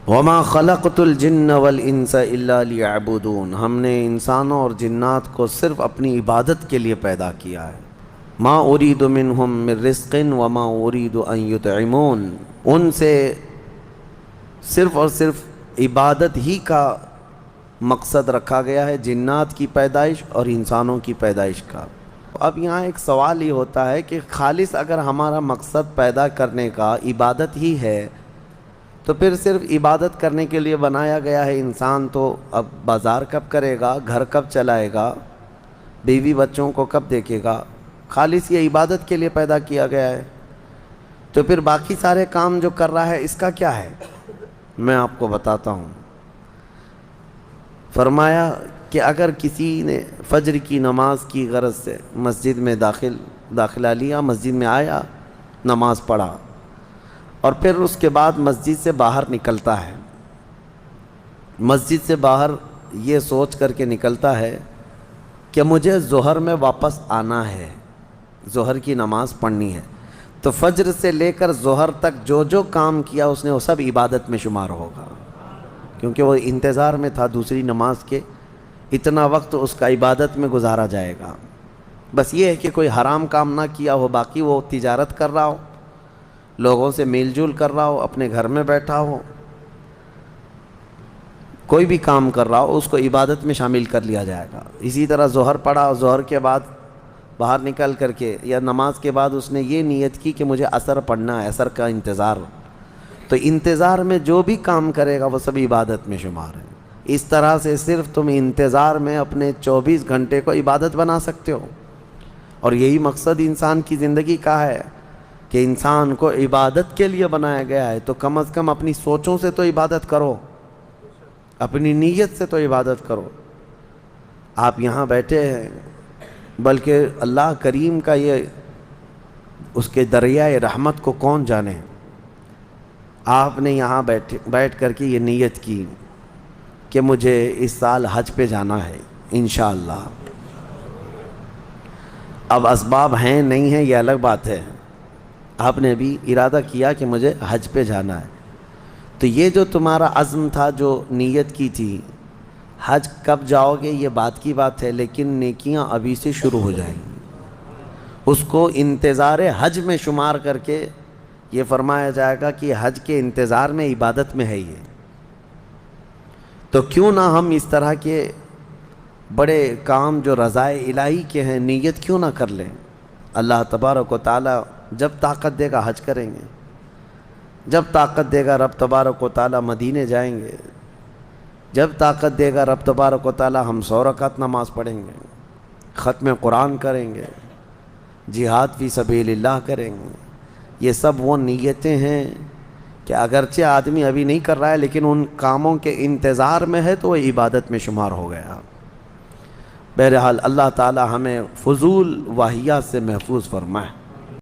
وما خلقت الجن والانس الا لیعبدون، ہم نے انسانوں اور جنات کو صرف اپنی عبادت کے لیے پیدا کیا ہے۔ ما اريد منهم من رزق وما اريد ان يطعمون، ان سے صرف اور صرف عبادت ہی کا مقصد رکھا گیا ہے، جنات کی پیدائش اور انسانوں کی پیدائش کا۔ اب یہاں ایک سوال یہ ہوتا ہے کہ خالص اگر ہمارا مقصد پیدا کرنے کا عبادت ہی ہے تو پھر صرف عبادت کرنے کے لیے بنایا گیا ہے انسان، تو اب بازار کب کرے گا، گھر کب چلائے گا، بیوی بچوں کو کب دیکھے گا؟ خالص یہ عبادت کے لیے پیدا کیا گیا ہے، تو پھر باقی سارے کام جو کر رہا ہے اس کا کیا ہے؟ میں آپ کو بتاتا ہوں۔ فرمایا کہ اگر کسی نے فجر کی نماز کی غرض سے مسجد میں داخلہ لیا، مسجد میں آیا، نماز پڑھا، اور پھر اس کے بعد مسجد سے باہر نکلتا ہے، مسجد سے باہر یہ سوچ کر کے نکلتا ہے کہ مجھے ظہر میں واپس آنا ہے، ظہر کی نماز پڑھنی ہے، تو فجر سے لے کر ظہر تک جو جو کام کیا اس نے وہ سب عبادت میں شمار ہوگا، کیونکہ وہ انتظار میں تھا دوسری نماز کے، اتنا وقت اس کا عبادت میں گزارا جائے گا۔ بس یہ ہے کہ کوئی حرام کام نہ کیا ہو، باقی وہ تجارت کر رہا ہو، لوگوں سے میل جول کر رہا ہو، اپنے گھر میں بیٹھا ہو، کوئی بھی کام کر رہا ہو، اس کو عبادت میں شامل کر لیا جائے گا۔ اسی طرح ظہر پڑھا، ظہر کے بعد باہر نکل کر کے یا نماز کے بعد اس نے یہ نیت کی کہ مجھے عصر پڑھنا ہے، عصر کا انتظار، تو انتظار میں جو بھی کام کرے گا وہ سب عبادت میں شمار ہے۔ اس طرح سے صرف تم انتظار میں اپنے 24 گھنٹے کو عبادت بنا سکتے ہو، اور یہی مقصد انسان کی زندگی کا ہے کہ انسان کو عبادت کے لیے بنایا گیا ہے، تو کم از کم اپنی سوچوں سے تو عبادت کرو، اپنی نیت سے تو عبادت کرو۔ آپ یہاں بیٹھے ہیں، بلکہ اللہ کریم کا یہ اس کے دریائے رحمت کو کون جانے، آپ نے یہاں بیٹھ کر کے یہ نیت کی کہ مجھے اس سال حج پہ جانا ہے انشاءاللہ۔ اب اسباب ہیں نہیں ہیں یہ الگ بات ہے، آپ نے بھی ارادہ کیا کہ مجھے حج پہ جانا ہے، تو یہ جو تمہارا عزم تھا، جو نیت کی تھی، حج کب جاؤ گے یہ بات کی بات ہے، لیکن نیکیاں ابھی سے شروع ہو جائیں گی، اس کو انتظار حج میں شمار کر کے یہ فرمایا جائے گا کہ حج کے انتظار میں عبادت میں ہے یہ۔ تو کیوں نہ ہم اس طرح کے بڑے کام جو رضائے الہی کے ہیں نیت کیوں نہ کر لیں؟ اللہ تبارک و تعالی جب طاقت دے گا حج کریں گے، جب طاقت دے گا رب تبارک و تعالی مدینے جائیں گے، جب طاقت دے گا رب تبارک و تعالی ہم 100 رکعت نماز پڑھیں گے، ختم قرآن کریں گے، جہاد فی سبیل اللہ کریں گے۔ یہ سب وہ نیتیں ہیں کہ اگرچہ آدمی ابھی نہیں کر رہا ہے لیکن ان کاموں کے انتظار میں ہے تو وہ عبادت میں شمار ہو گیا۔ بہرحال اللہ تعالی ہمیں فضول واہیات سے محفوظ فرمائے۔